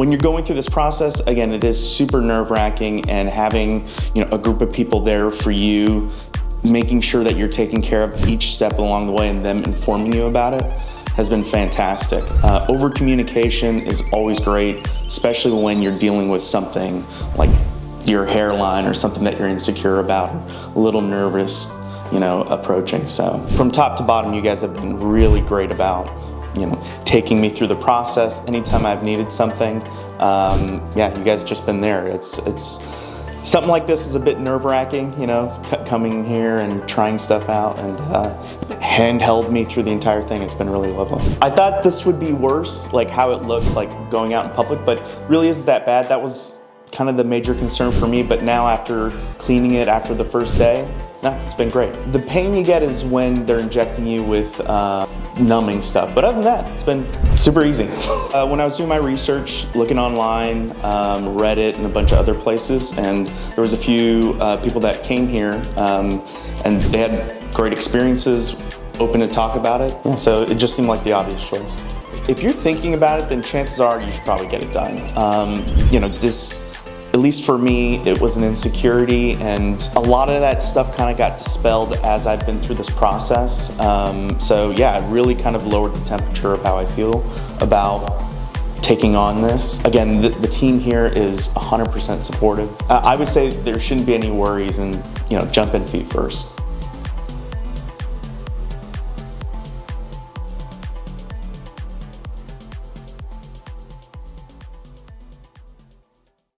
When you're going through this process, again, it is super nerve-wracking, and having, you know, a group of people there for you, making sure that you're taking care of each step along the way and them informing you about it has been fantastic. Over-communication is always great, especially when you're dealing with something like your hairline or something that you're insecure about, or a little nervous, you know, approaching. So from top to bottom, you guys have been really great about, you know, taking me through the process. Anytime I've needed something, yeah, you guys have just been there. It's something like this is a bit nerve-wracking, you know, coming here and trying stuff out, and handheld me through the entire thing. It's been really lovely. I thought this would be worse, like how it looks like going out in public, but really isn't that bad. That was kind of the major concern for me, but now after cleaning it after the first day, no, it's been great. The pain you get is when they're injecting you with numbing stuff, but other than that, it's been super easy. When I was doing my research, looking online, Reddit and a bunch of other places, and there was a few people that came here and they had great experiences, open to talk about it. Yeah, so it just seemed like the obvious choice. If you're thinking about it, then chances are you should probably get it done. You know, this, at least for me, it was an insecurity, and a lot of that stuff kind of got dispelled as I've been through this process. So yeah, it really kind of lowered the temperature of how I feel about taking on this. Again, the team here is 100% supportive. I would say there shouldn't be any worries, and, you know, jump in feet first.